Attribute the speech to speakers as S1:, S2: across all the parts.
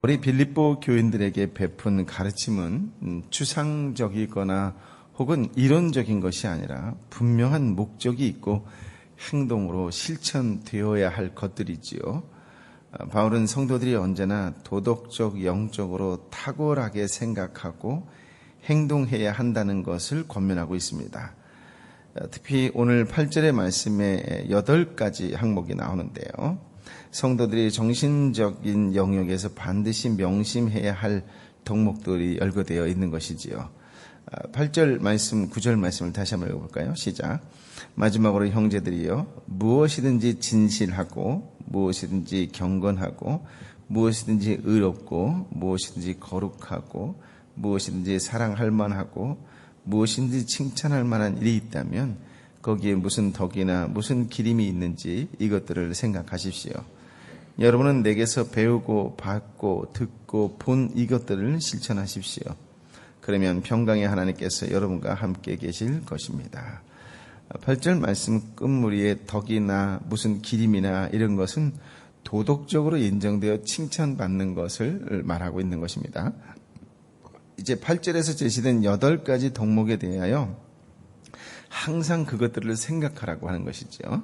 S1: 우리 빌립보 교인들에게 베푼 가르침은 추상적이거나 혹은 이론적인 것이 아니라 분명한 목적이 있고 행동으로 실천되어야 할 것들이지요. 바울은 성도들이 언제나 도덕적, 영적으로 탁월하게 생각하고 행동해야 한다는 것을 권면하고 있습니다. 특히 오늘 8절의 말씀에 8가지 항목이 나오는데요. 성도들이 정신적인 영역에서 반드시 명심해야 할 덕목들이 열거되어 있는 것이지요. 8절 말씀, 9절 말씀을 다시 한번 읽어볼까요? 시작. 마지막으로 형제들이여, 무엇이든지 진실하고 무엇이든지 경건하고 무엇이든지 의롭고 무엇이든지 거룩하고 무엇이든지 사랑할 만하고 무엇이든지 칭찬할 만한 일이 있다면 거기에 무슨 덕이나 무슨 기림이 있는지 이것들을 생각하십시오. 여러분은 내게서 배우고 받고 듣고 본 이것들을 실천하십시오. 그러면 평강의 하나님께서 여러분과 함께 계실 것입니다. 8절 말씀 끝무리에 덕이나 무슨 기림이나 이런 것은 도덕적으로 인정되어 칭찬받는 것을 말하고 있는 것입니다. 이제 8절에서 제시된 8가지 덕목에 대하여 항상 그것들을 생각하라고 하는 것이죠.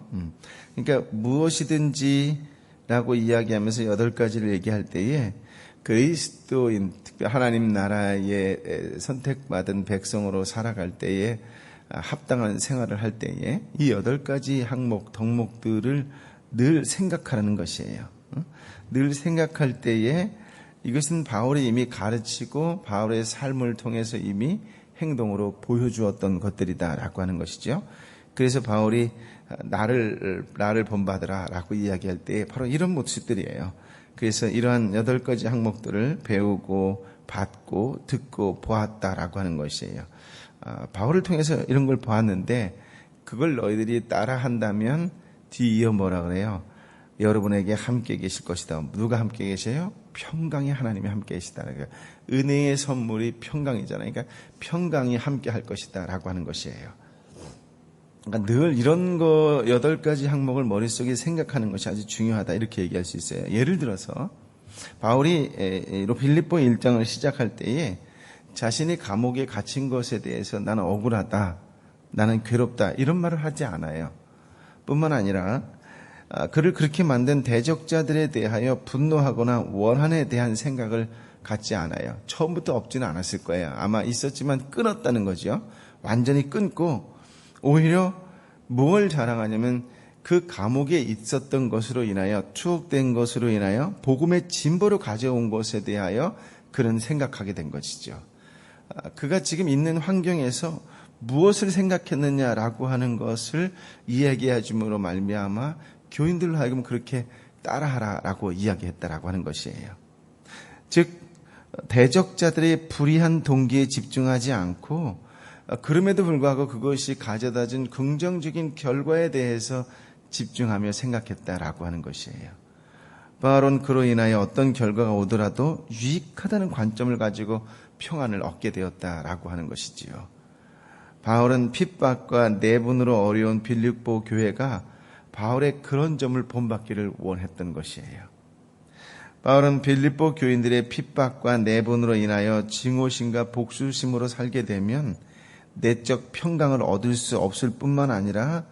S1: 그러니까 무엇이든지 라고 이야기하면서 8가지를 얘기할 때에 그리스도인, 하나님 나라의 선택받은 백성으로 살아갈 때에 합당한 생활을 할 때에 이 8가지 항목, 덕목들을 늘 생각하라는 것이에요. 늘 생각할 때에 이것은 바울이 이미 가르치고 바울의 삶을 통해서 이미 행동으로 보여주었던 것들이다라고 하는 것이죠. 그래서 바울이 나를 본받으라 라고 이야기할 때 바로 이런 모습들이에요. 그래서 이러한 8가지 항목들을 배우고 받고 듣고 보았다라고 하는 것이에요. 바울을 통해서 이런 걸 보았는데 그걸 너희들이 따라한다면 뒤이어 뭐라 그래요? 여러분에게 함께 계실 것이다. 누가 함께 계세요? 평강의 하나님이 함께 계시다. 그러니까 은혜의 선물이 평강이잖아요. 그러니까 평강이 함께 할 것이다 라고 하는 것이에요. 그러니까 늘 이런 거 8가지 항목을 머릿속에 생각하는 것이 아주 중요하다 이렇게 얘기할 수 있어요. 예를 들어서 바울이 빌립보 1장을 시작할 때에 자신이 감옥에 갇힌 것에 대해서 나는 억울하다, 나는 괴롭다 이런 말을 하지 않아요. 뿐만 아니라 그를 그렇게 만든 대적자들에 대하여 분노하거나 원한에 대한 생각을 갖지 않아요. 처음부터 없지는 않았을 거예요. 아마 있었지만 끊었다는 거죠. 완전히 끊고 오히려 뭘 자랑하냐면 그 감옥에 있었던 것으로 인하여 추억된 것으로 인하여 복음의 진보를 가져온 것에 대하여 그는 생각하게 된 것이죠. 그가 지금 있는 환경에서 무엇을 생각했느냐라고 하는 것을 이야기해 줌으로 말미암아 교인들로 하여금 그렇게 따라하라라고 이야기했다라고 하는 것이에요. 즉 대적자들의 불의한 동기에 집중하지 않고 그럼에도 불구하고 그것이 가져다준 긍정적인 결과에 대해서 집중하며 생각했다라고 하는 것이에요. 바울은 그로 인하여 어떤 결과가 오더라도 유익하다는 관점을 가지고 평안을 얻게 되었다라고 하는 것이지요. 바울은 핍박과 내분으로 어려운 빌립보 교회가 바울의 그런 점을 본받기를 원했던 것이에요. 바울은 빌립보 교인들의 핍박과 내분으로 인하여 증오심과 복수심으로 살게 되면 내적 평강을 얻을 수 없을 뿐만 아니라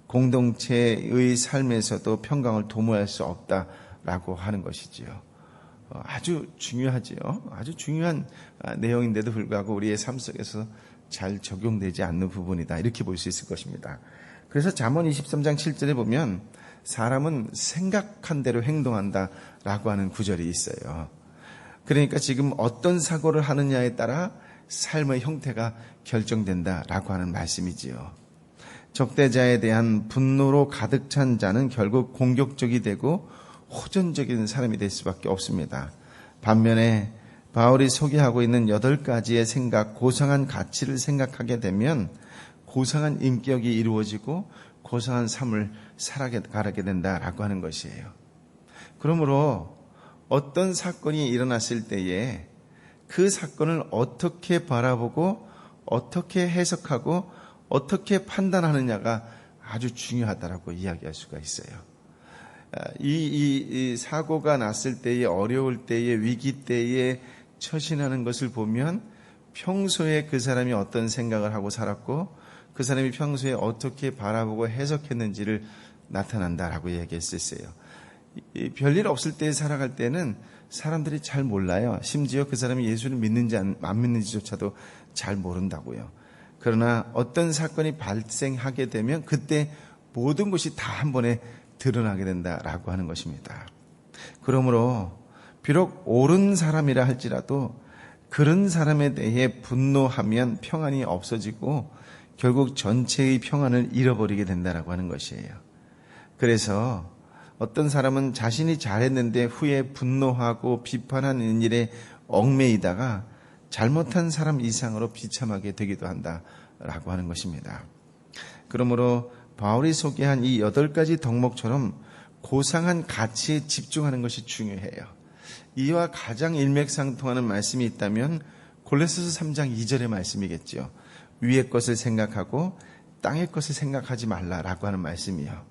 S1: 공동체의 삶에서도 평강을 도모할 수 없다라고 하는 것이지요. 아주 중요하지요. 아주 중요한 내용인데도 불구하고 우리의 삶 속에서 잘 적용되지 않는 부분이다. 이렇게 볼 수 있을 것입니다. 그래서 잠언 23장 7절에 보면 사람은 생각한 대로 행동한다라고 하는 구절이 있어요. 그러니까 지금 어떤 사고를 하느냐에 따라 삶의 형태가 결정된다라고 하는 말씀이지요. 적대자에 대한 분노로 가득 찬 자는 결국 공격적이 되고 호전적인 사람이 될 수밖에 없습니다. 반면에 바울이 소개하고 있는 8가지의 생각, 고상한 가치를 생각하게 되면 고상한 인격이 이루어지고 고상한 삶을 살아가게 된다라고 하는 것이에요. 그러므로 어떤 사건이 일어났을 때에 그 사건을 어떻게 바라보고 어떻게 해석하고 어떻게 판단하느냐가 아주 중요하다라고 이야기할 수가 있어요. 이 사고가 났을 때에, 어려울 때에, 위기 때에 처신하는 것을 보면 평소에 그 사람이 어떤 생각을 하고 살았고 그 사람이 평소에 어떻게 바라보고 해석했는지를 나타난다라고 얘기했었어요. 별일 없을 때 살아갈 때는 사람들이 잘 몰라요. 심지어 그 사람이 예수를 믿는지 안 믿는지조차도 잘 모른다고요. 그러나 어떤 사건이 발생하게 되면 그때 모든 것이 다 한 번에 드러나게 된다라고 하는 것입니다. 그러므로 비록 옳은 사람이라 할지라도 그런 사람에 대해 분노하면 평안이 없어지고 결국 전체의 평안을 잃어버리게 된다라고 하는 것이에요. 그래서 어떤 사람은 자신이 잘했는데 후에 분노하고 비판하는 일에 얽매이다가 잘못한 사람 이상으로 비참하게 되기도 한다라고 하는 것입니다. 그러므로 바울이 소개한 이 8가지 덕목처럼 고상한 가치에 집중하는 것이 중요해요. 이와 가장 일맥상통하는 말씀이 있다면 골로새서 3장 2절의 말씀이겠죠. 위의 것을 생각하고 땅의 것을 생각하지 말라라고 하는 말씀이요.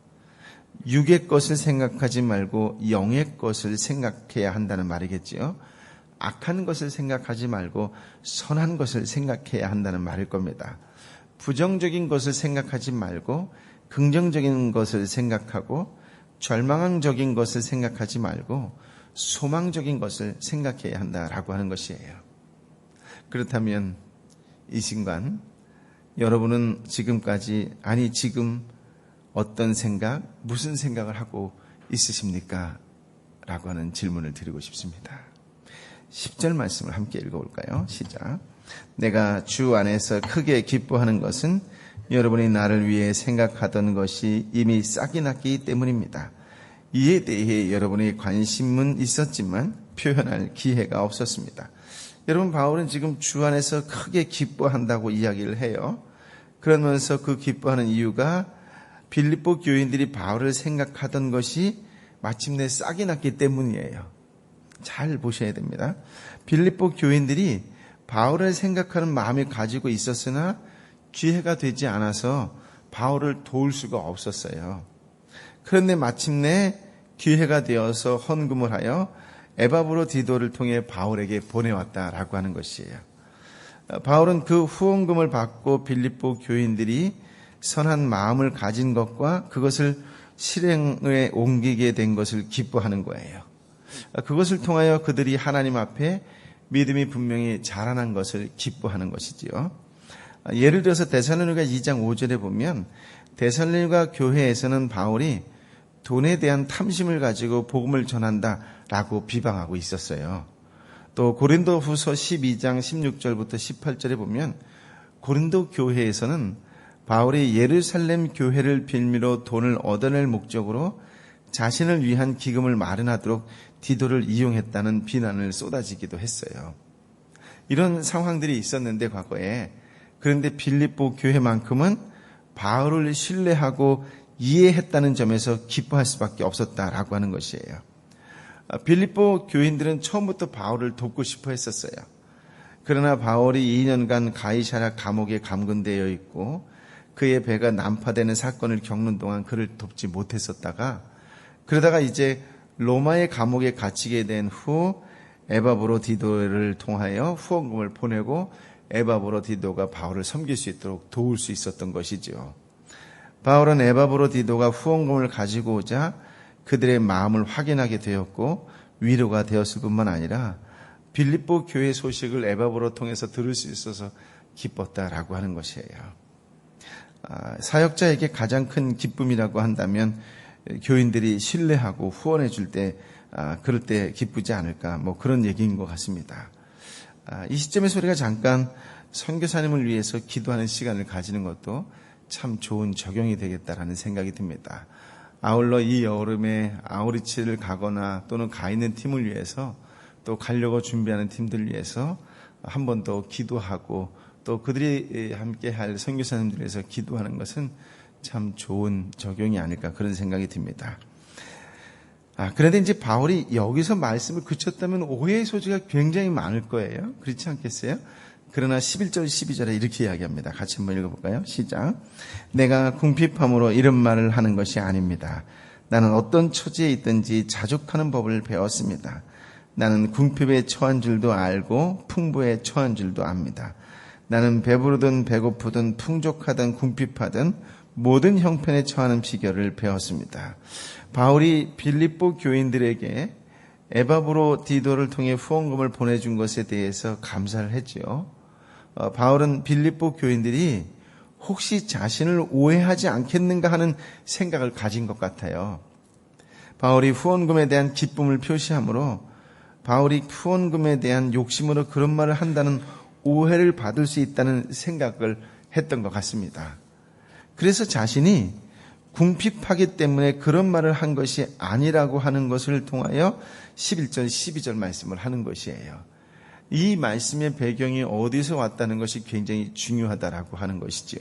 S1: 육의 것을 생각하지 말고 영의 것을 생각해야 한다는 말이겠지요. 악한 것을 생각하지 말고 선한 것을 생각해야 한다는 말일 겁니다. 부정적인 것을 생각하지 말고 긍정적인 것을 생각하고 절망적인 것을 생각하지 말고 소망적인 것을 생각해야 한다라고 하는 것이에요. 그렇다면 이 순간 여러분은 지금까지 지금 어떤 생각, 무슨 생각을 하고 있으십니까? 라고 하는 질문을 드리고 싶습니다. 10절 말씀을 함께 읽어볼까요? 시작. 내가 주 안에서 크게 기뻐하는 것은 여러분이 나를 위해 생각하던 것이 이미 싹이 났기 때문입니다. 이에 대해 여러분의 관심은 있었지만 표현할 기회가 없었습니다. 여러분, 바울은 지금 주 안에서 크게 기뻐한다고 이야기를 해요. 그러면서 그 기뻐하는 이유가 빌립보 교인들이 바울을 생각하던 것이 마침내 싹이 났기 때문이에요. 잘 보셔야 됩니다. 빌립보 교인들이 바울을 생각하는 마음이 가지고 있었으나 기회가 되지 않아서 바울을 도울 수가 없었어요. 그런데 마침내 기회가 되어서 헌금을 하여 에바브로디도를 통해 바울에게 보내왔다라고 하는 것이에요. 바울은 그 후원금을 받고 빌립보 교인들이 선한 마음을 가진 것과 그것을 실행에 옮기게 된 것을 기뻐하는 거예요. 그것을 통하여 그들이 하나님 앞에 믿음이 분명히 자라난 것을 기뻐하는 것이지요. 예를 들어서 데살로니가 2장 5절에 보면 데살로니가 교회에서는 바울이 돈에 대한 탐심을 가지고 복음을 전한다라고 비방하고 있었어요. 또 고린도 후서 12장 16절부터 18절에 보면 고린도 교회에서는 바울이 예루살렘 교회를 빌미로 돈을 얻어낼 목적으로 자신을 위한 기금을 마련하도록 디도를 이용했다는 비난을 쏟아지기도 했어요. 이런 상황들이 있었는데 과거에, 그런데 빌립보 교회만큼은 바울을 신뢰하고 이해했다는 점에서 기뻐할 수밖에 없었다라고 하는 것이에요. 빌립보 교인들은 처음부터 바울을 돕고 싶어 했었어요. 그러나 바울이 2년간 가이사랴 감옥에 감금되어 있고 그의 배가 난파되는 사건을 겪는 동안 그를 돕지 못했었다가, 그러다가 이제 로마의 감옥에 갇히게 된 후 에바브로디도를 통하여 후원금을 보내고 에바브로디도가 바울을 섬길 수 있도록 도울 수 있었던 것이죠. 바울은 에바브로디도가 후원금을 가지고 오자 그들의 마음을 확인하게 되었고 위로가 되었을 뿐만 아니라 빌립보 교회 소식을 에바브로 통해서 들을 수 있어서 기뻤다라고 하는 것이에요. 사역자에게 가장 큰 기쁨이라고 한다면 교인들이 신뢰하고 후원해 줄 때 그럴 때 기쁘지 않을까, 그런 얘기인 것 같습니다. 이 시점에서 우리가 잠깐 선교사님을 위해서 기도하는 시간을 가지는 것도 참 좋은 적용이 되겠다라는 생각이 듭니다. 아울러 이 여름에 아우리치를 가거나 또는 가 있는 팀을 위해서 또 가려고 준비하는 팀들 위해서 한 번 더 기도하고 또 그들이 함께 할 선교사님들 위해서 기도하는 것은 참 좋은 적용이 아닐까, 그런 생각이 듭니다. 그런데 이제 바울이 여기서 말씀을 그쳤다면 오해의 소지가 굉장히 많을 거예요. 그렇지 않겠어요? 그러나 11절 12절에 이렇게 이야기합니다. 같이 한번 읽어볼까요? 시작. 내가 궁핍함으로 이런 말을 하는 것이 아닙니다. 나는 어떤 처지에 있든지 자족하는 법을 배웠습니다. 나는 궁핍에 처한 줄도 알고 풍부에 처한 줄도 압니다. 나는 배부르든 배고프든 풍족하든 궁핍하든 모든 형편에 처하는 비결을 배웠습니다. 바울이 빌립보 교인들에게 에바브로디도를 통해 후원금을 보내준 것에 대해서 감사를 했죠. 바울은 빌립보 교인들이 혹시 자신을 오해하지 않겠는가 하는 생각을 가진 것 같아요. 바울이 후원금에 대한 기쁨을 표시하므로 바울이 후원금에 대한 욕심으로 그런 말을 한다는 오해를 받을 수 있다는 생각을 했던 것 같습니다. 그래서 자신이 궁핍하기 때문에 그런 말을 한 것이 아니라고 하는 것을 통하여 11절, 12절 말씀을 하는 것이에요. 이 말씀의 배경이 어디서 왔다는 것이 굉장히 중요하다라고 하는 것이죠.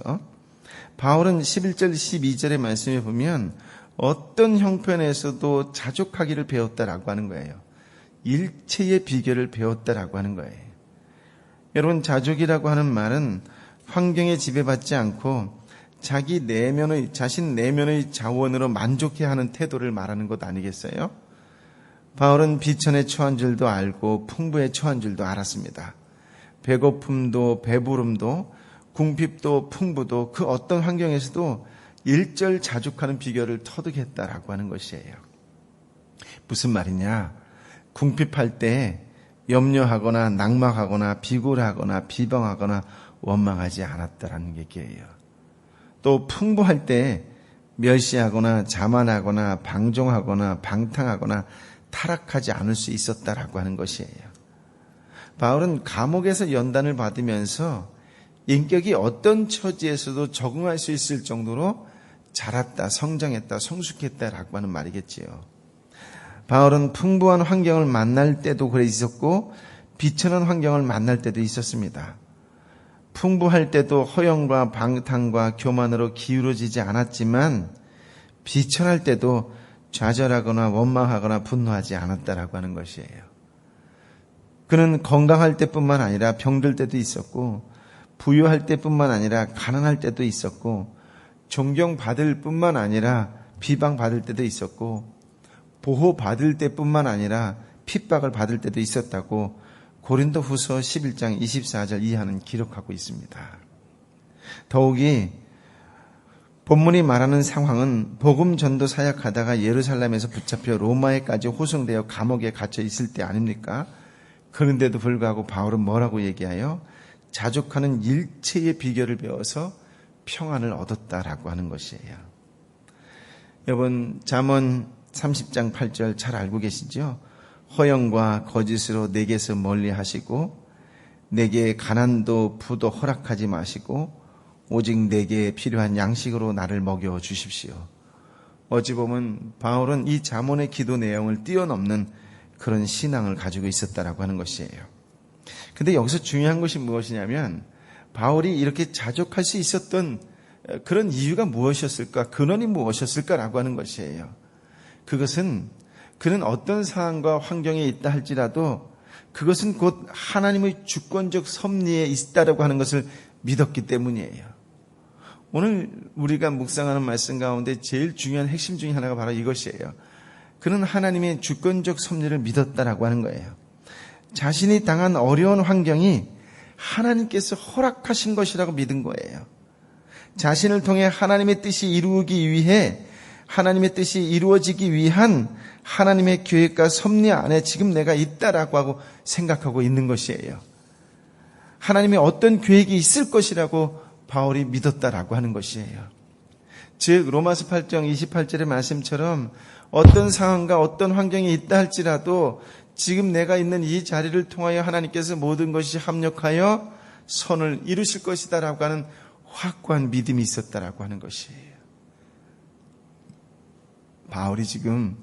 S1: 바울은 11절, 12절의 말씀에 보면 어떤 형편에서도 자족하기를 배웠다라고 하는 거예요. 일체의 비결을 배웠다라고 하는 거예요. 여러분, 자족이라고 하는 말은 환경에 지배받지 않고 자신 내면의 자원으로 만족해야 하는 태도를 말하는 것 아니겠어요? 바울은 비천에 처한 줄도 알고 풍부에 처한 줄도 알았습니다. 배고픔도 배부름도 궁핍도 풍부도 그 어떤 환경에서도 일절 자족하는 비결을 터득했다라고 하는 것이에요. 무슨 말이냐? 궁핍할 때 염려하거나 낙망하거나 비굴하거나 비방하거나 원망하지 않았다라는 얘기예요. 또 풍부할 때 멸시하거나 자만하거나 방종하거나 방탕하거나 타락하지 않을 수 있었다라고 하는 것이에요. 바울은 감옥에서 연단을 받으면서 인격이 어떤 처지에서도 적응할 수 있을 정도로 자랐다, 성장했다, 성숙했다라고 하는 말이겠지요. 바울은 풍부한 환경을 만날 때도 그래 있었고 비천한 환경을 만날 때도 있었습니다. 풍부할 때도 허영과 방탕과 교만으로 기울어지지 않았지만 비천할 때도 좌절하거나 원망하거나 분노하지 않았다라고 하는 것이에요. 그는 건강할 때뿐만 아니라 병들 때도 있었고 부유할 때뿐만 아니라 가난할 때도 있었고 존경받을 뿐만 아니라 비방받을 때도 있었고 보호받을 때뿐만 아니라 핍박을 받을 때도 있었다고 고린도후서 11장 24절 이하는 기록하고 있습니다. 더욱이 본문이 말하는 상황은 복음 전도 사역하다가 예루살렘에서 붙잡혀 로마에까지 호송되어 감옥에 갇혀 있을 때 아닙니까? 그런데도 불구하고 바울은 뭐라고 얘기하여 자족하는 일체의 비결을 배워서 평안을 얻었다라고 하는 것이에요. 여러분, 잠언 30장 8절 잘 알고 계시죠? 허영과 거짓으로 내게서 멀리 하시고 내게 가난도 부도 허락하지 마시고 오직 내게 필요한 양식으로 나를 먹여 주십시오. 어찌 보면 바울은 이 잠언의 기도 내용을 뛰어넘는 그런 신앙을 가지고 있었다라고 하는 것이에요. 근데 여기서 중요한 것이 무엇이냐면 바울이 이렇게 자족할 수 있었던 그런 이유가 무엇이었을까? 근원이 무엇이었을까라고 하는 것이에요. 그것은 그는 어떤 상황과 환경에 있다 할지라도 그것은 곧 하나님의 주권적 섭리에 있다라고 하는 것을 믿었기 때문이에요. 오늘 우리가 묵상하는 말씀 가운데 제일 중요한 핵심 중에 하나가 바로 이것이에요. 그는 하나님의 주권적 섭리를 믿었다라고 하는 거예요. 자신이 당한 어려운 환경이 하나님께서 허락하신 것이라고 믿은 거예요. 자신을 통해 하나님의 뜻이 이루어지기 위해 하나님의 뜻이 이루어지기 위한 하나님의 계획과 섭리 안에 지금 내가 있다라고 하고 생각하고 있는 것이에요. 하나님의 어떤 계획이 있을 것이라고 바울이 믿었다라고 하는 것이에요. 즉 로마서 8장 28절의 말씀처럼 어떤 상황과 어떤 환경이 있다 할지라도 지금 내가 있는 이 자리를 통하여 하나님께서 모든 것이 합력하여 선을 이루실 것이다라고 하는 확고한 믿음이 있었다라고 하는 것이에요. 바울이 지금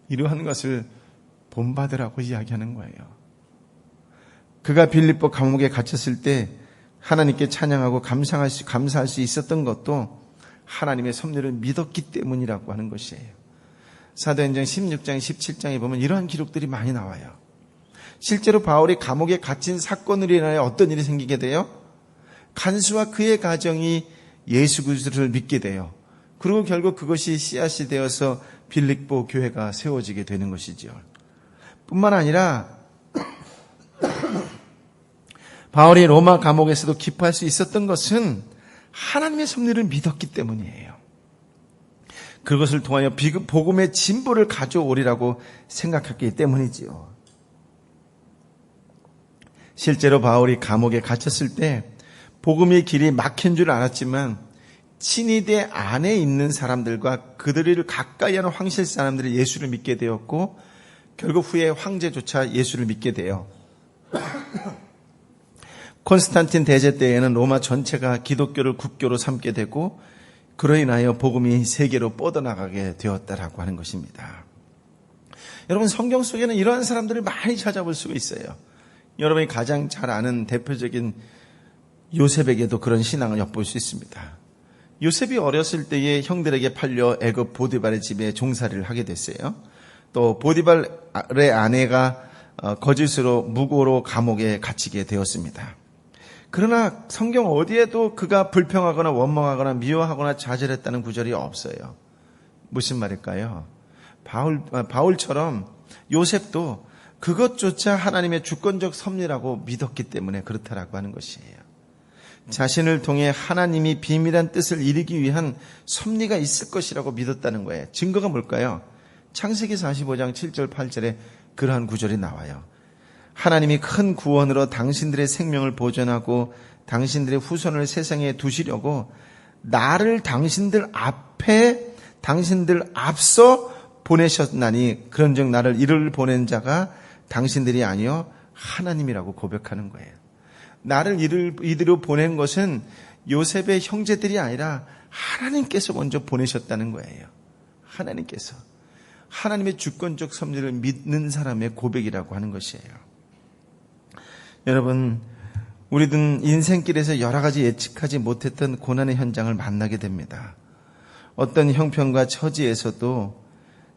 S1: 이러한 것을 본받으라고 이야기하는 거예요. 그가 빌립보 감옥에 갇혔을 때 하나님께 찬양하고 감사할 수 있었던 것도 하나님의 섭리를 믿었기 때문이라고 하는 것이에요. 사도행전 16장, 17장에 보면 이러한 기록들이 많이 나와요. 실제로 바울이 감옥에 갇힌 사건으로 인하여 어떤 일이 생기게 돼요? 간수와 그의 가정이 예수 그리스도를 믿게 돼요. 그리고 결국 그것이 씨앗이 되어서 빌립보 교회가 세워지게 되는 것이죠. 뿐만 아니라 바울이 로마 감옥에서도 기뻐할 수 있었던 것은 하나님의 섭리를 믿었기 때문이에요. 그것을 통하여 복음의 진보를 가져오리라고 생각했기 때문이지요. 실제로 바울이 감옥에 갇혔을 때 복음의 길이 막힌 줄 알았지만 친위대 안에 있는 사람들과 그들을 가까이 하는 황실 사람들이 예수를 믿게 되었고 결국 후에 황제조차 예수를 믿게 돼요. 콘스탄틴 대제 때에는 로마 전체가 기독교를 국교로 삼게 되고 그로 인하여 복음이 세계로 뻗어나가게 되었다라고 하는 것입니다. 여러분, 성경 속에는 이러한 사람들을 많이 찾아볼 수가 있어요. 여러분이 가장 잘 아는 대표적인 요셉에게도 그런 신앙을 엿볼 수 있습니다. 요셉이 어렸을 때에 형들에게 팔려 애굽 보디발의 집에 종살이를 하게 됐어요. 또 보디발의 아내가 거짓으로 무고로 감옥에 갇히게 되었습니다. 그러나 성경 어디에도 그가 불평하거나 원망하거나 미워하거나 좌절했다는 구절이 없어요. 무슨 말일까요? 바울처럼 요셉도 그것조차 하나님의 주권적 섭리라고 믿었기 때문에 그렇다라고 하는 것이에요. 자신을 통해 하나님이 비밀한 뜻을 이루기 위한 섭리가 있을 것이라고 믿었다는 거예요. 증거가 뭘까요? 창세기 45장 7절 8절에 그러한 구절이 나와요. 하나님이 큰 구원으로 당신들의 생명을 보존하고 당신들의 후손을 세상에 두시려고 나를 당신들 앞서 보내셨나니 그런즉 나를 이를 보낸 자가 당신들이 아니요 하나님이라고 고백하는 거예요. 나를 이리로 보낸 것은 요셉의 형제들이 아니라 하나님께서 먼저 보내셨다는 거예요. 하나님께서. 하나님의 주권적 섭리를 믿는 사람의 고백이라고 하는 것이에요. 여러분, 우리는 인생길에서 여러 가지 예측하지 못했던 고난의 현장을 만나게 됩니다. 어떤 형편과 처지에서도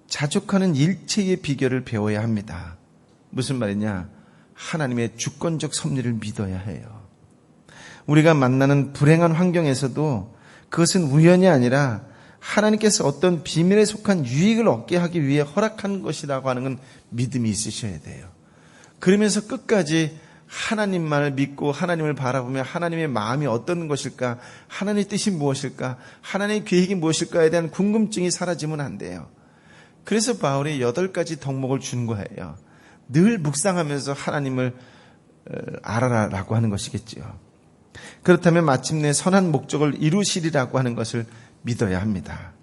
S1: 자족하는 일체의 비결을 배워야 합니다. 무슨 말이냐? 하나님의 주권적 섭리를 믿어야 해요. 우리가 만나는 불행한 환경에서도 그것은 우연이 아니라 하나님께서 어떤 비밀에 속한 유익을 얻게 하기 위해 허락한 것이라고 하는 건 믿음이 있으셔야 돼요. 그러면서 끝까지 하나님만을 믿고 하나님을 바라보며 하나님의 마음이 어떤 것일까, 하나님의 뜻이 무엇일까, 하나님의 계획이 무엇일까에 대한 궁금증이 사라지면 안 돼요. 그래서 바울이 8가지 덕목을 준 거예요. 늘 묵상하면서 하나님을 알아라라고 하는 것이겠지요. 그렇다면 마침내 선한 목적을 이루시리라고 하는 것을 믿어야 합니다.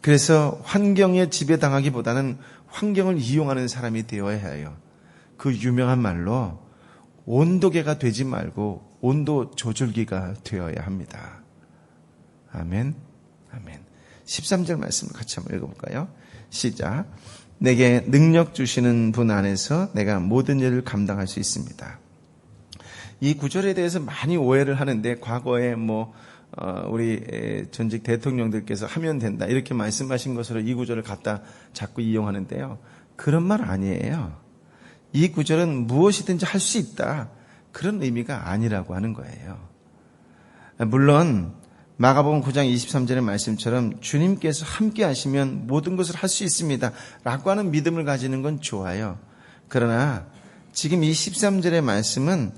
S1: 그래서 환경에 지배당하기보다는 환경을 이용하는 사람이 되어야 해요. 그 유명한 말로 온도계가 되지 말고 온도 조절기가 되어야 합니다. 아멘. 아멘. 13절 말씀을 같이 한번 읽어볼까요? 시작. 내게 능력 주시는 분 안에서 내가 모든 일을 감당할 수 있습니다. 이 구절에 대해서 많이 오해를 하는데 과거에 우리 전직 대통령들께서 하면 된다 이렇게 말씀하신 것으로 이 구절을 갖다 자꾸 이용하는데요. 그런 말 아니에요. 이 구절은 무엇이든지 할 수 있다. 그런 의미가 아니라고 하는 거예요. 물론 마가복음 9장 23절의 말씀처럼 주님께서 함께 하시면 모든 것을 할 수 있습니다. 라고 하는 믿음을 가지는 건 좋아요. 그러나 지금 이 13절의 말씀은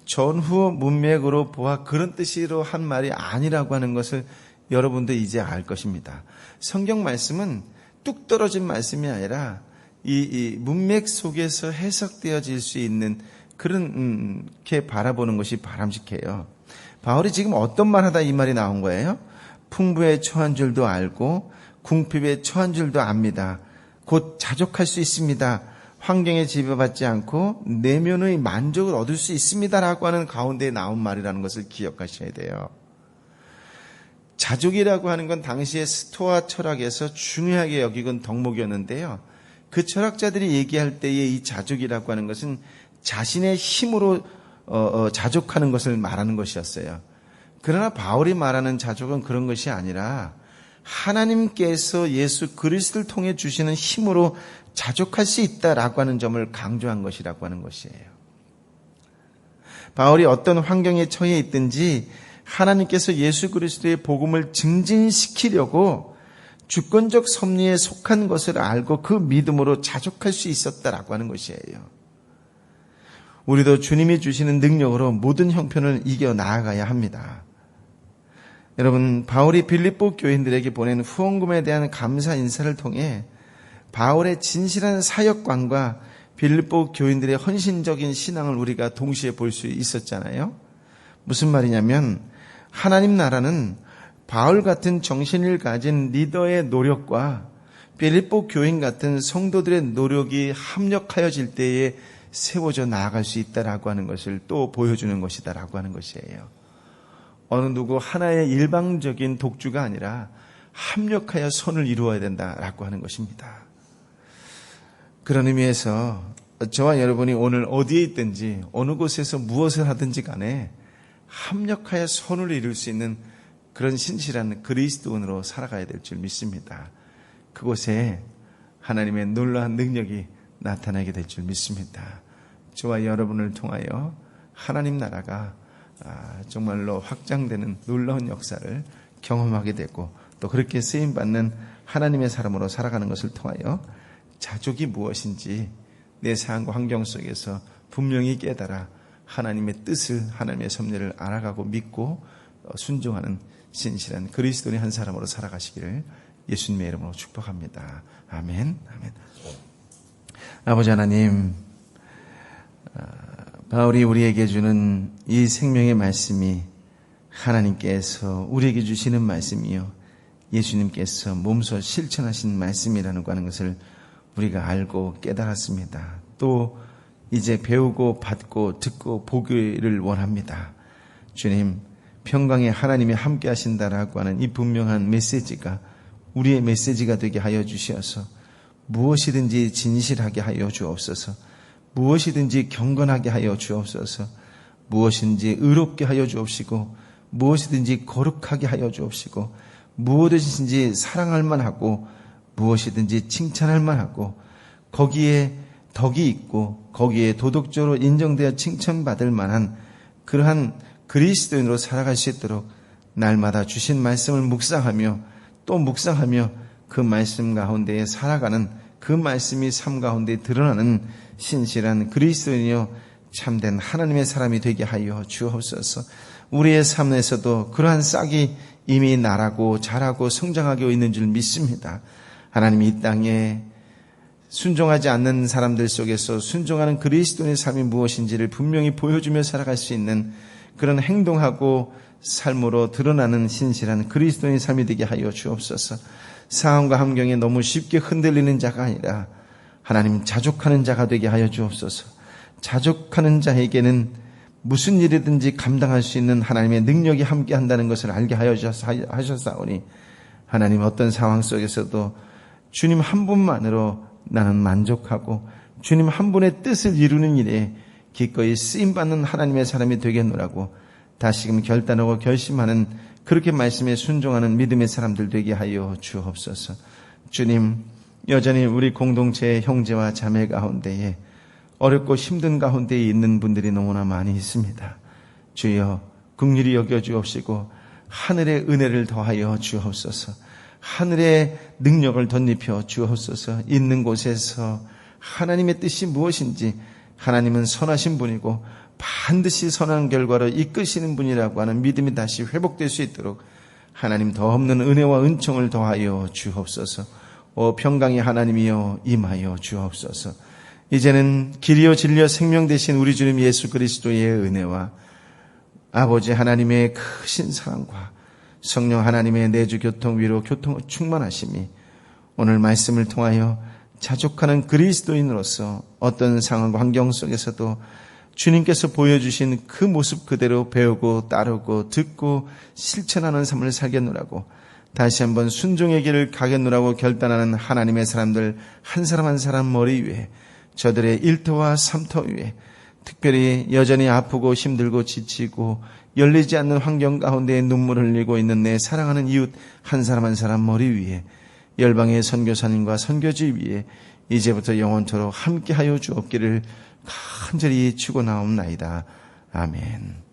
S1: 전후 문맥으로 보아 그런 뜻으로 한 말이 아니라고 하는 것을 여러분도 이제 알 것입니다. 성경 말씀은 뚝 떨어진 말씀이 아니라 이 문맥 속에서 해석되어질 수 있는 그렇게 바라보는 것이 바람직해요. 바울이 지금 어떤 말 하다 이 말이 나온 거예요? 풍부에 처한 줄도 알고 궁핍에 처한 줄도 압니다. 곧 자족할 수 있습니다. 환경에 지배받지 않고 내면의 만족을 얻을 수 있습니다라고 하는 가운데 나온 말이라는 것을 기억하셔야 돼요. 자족이라고 하는 건 당시의 스토아 철학에서 중요하게 여기건 덕목이었는데요. 그 철학자들이 얘기할 때의 이 자족이라고 하는 것은 자신의 힘으로 자족하는 것을 말하는 것이었어요. 그러나 바울이 말하는 자족은 그런 것이 아니라 하나님께서 예수 그리스도를 통해 주시는 힘으로 자족할 수 있다라고 하는 점을 강조한 것이라고 하는 것이에요. 바울이 어떤 환경에 처해 있든지 하나님께서 예수 그리스도의 복음을 증진시키려고 주권적 섭리에 속한 것을 알고 그 믿음으로 자족할 수 있었다라고 하는 것이에요. 우리도 주님이 주시는 능력으로 모든 형편을 이겨 나아가야 합니다. 여러분, 바울이 빌립보 교인들에게 보낸 후원금에 대한 감사 인사를 통해 바울의 진실한 사역관과 빌립보 교인들의 헌신적인 신앙을 우리가 동시에 볼 수 있었잖아요. 무슨 말이냐면 하나님 나라는 바울 같은 정신을 가진 리더의 노력과 빌립보 교인 같은 성도들의 노력이 합력하여질 때에 세워져 나아갈 수 있다라고 하는 것을 또 보여주는 것이다라고 하는 것이에요. 어느 누구 하나의 일방적인 독주가 아니라 합력하여 선을 이루어야 된다라고 하는 것입니다. 그런 의미에서 저와 여러분이 오늘 어디에 있든지 어느 곳에서 무엇을 하든지 간에 합력하여 선을 이룰 수 있는 그런 신실한 그리스도인으로 살아가야 될 줄 믿습니다. 그곳에 하나님의 놀라운 능력이 나타나게 될 줄 믿습니다. 저와 여러분을 통하여 하나님 나라가 정말로 확장되는 놀라운 역사를 경험하게 되고 또 그렇게 쓰임받는 하나님의 사람으로 살아가는 것을 통하여 자족이 무엇인지 내 삶과 환경 속에서 분명히 깨달아 하나님의 뜻을, 하나님의 섭리를 알아가고 믿고 순종하는 신실한 그리스도인의 한 사람으로 살아가시기를 예수님의 이름으로 축복합니다. 아멘. 아멘. 아버지 하나님, 바울이 우리에게 주는 이 생명의 말씀이 하나님께서 우리에게 주시는 말씀이요 예수님께서 몸소 실천하신 말씀이라는 것을 우리가 알고 깨달았습니다. 또 이제 배우고 받고 듣고 보기를 원합니다. 주님, 평강의 하나님이 함께 하신다라고 하는 이 분명한 메시지가 우리의 메시지가 되게 하여 주시어서 무엇이든지 진실하게 하여 주옵소서, 무엇이든지 경건하게 하여 주옵소서, 무엇인지 의롭게 하여 주옵시고 무엇이든지 거룩하게 하여 주옵시고 무엇이든지 사랑할 만하고 무엇이든지 칭찬할 만하고 거기에 덕이 있고 거기에 도덕적으로 인정되어 칭찬받을 만한 그러한 그리스도인으로 살아갈 수 있도록 날마다 주신 말씀을 묵상하며 또 묵상하며 그 말씀 가운데에 살아가는 그 말씀이 삶 가운데 드러나는 신실한 그리스도인이요 참된 하나님의 사람이 되게 하여 주옵소서. 우리의 삶에서도 그러한 싹이 이미 나라고 자라고 성장하고 있는 줄 믿습니다. 하나님이 이 땅에 순종하지 않는 사람들 속에서 순종하는 그리스도인의 삶이 무엇인지를 분명히 보여주며 살아갈 수 있는 그런 행동하고 삶으로 드러나는 신실한 그리스도인의 삶이 되게 하여 주옵소서. 상황과 환경에 너무 쉽게 흔들리는 자가 아니라 하나님 자족하는 자가 되게 하여 주옵소서. 자족하는 자에게는 무슨 일이든지 감당할 수 있는 하나님의 능력이 함께 한다는 것을 알게 하셨사오니 하나님 어떤 상황 속에서도 주님 한 분만으로 나는 만족하고 주님 한 분의 뜻을 이루는 일에 기꺼이 쓰임받는 하나님의 사람이 되겠노라고 다시금 결단하고 결심하는 그렇게 말씀에 순종하는 믿음의 사람들 되게 하여 주옵소서. 주님, 여전히 우리 공동체의 형제와 자매 가운데에 어렵고 힘든 가운데에 있는 분들이 너무나 많이 있습니다. 주여 긍휼히 여겨 주옵시고 하늘의 은혜를 더하여 주옵소서. 하늘의 능력을 덧입혀 주옵소서. 있는 곳에서 하나님의 뜻이 무엇인지 하나님은 선하신 분이고 반드시 선한 결과로 이끄시는 분이라고 하는 믿음이 다시 회복될 수 있도록 하나님 더 없는 은혜와 은총을 더하여 주옵소서. 오 평강의 하나님이여 임하여 주옵소서. 이제는 길이요 진리요 생명 되신 우리 주님 예수 그리스도의 은혜와 아버지 하나님의 크신 사랑과 성령 하나님의 내주 교통 위로 교통 충만하심이 오늘 말씀을 통하여 자족하는 그리스도인으로서 어떤 상황과 환경 속에서도 주님께서 보여주신 그 모습 그대로 배우고 따르고 듣고 실천하는 삶을 살겠노라고 다시 한번 순종의 길을 가겠노라고 결단하는 하나님의 사람들 한 사람 한 사람 머리 위에 저들의 일터와 삼터 위에 특별히 여전히 아프고 힘들고 지치고 열리지 않는 환경 가운데 눈물을 흘리고 있는 내 사랑하는 이웃 한 사람 한 사람 머리 위에 열방의 선교사님과 선교지 위에 이제부터 영원토록 함께하여 주옵기를 간절히 축원하옵나이다. 아멘.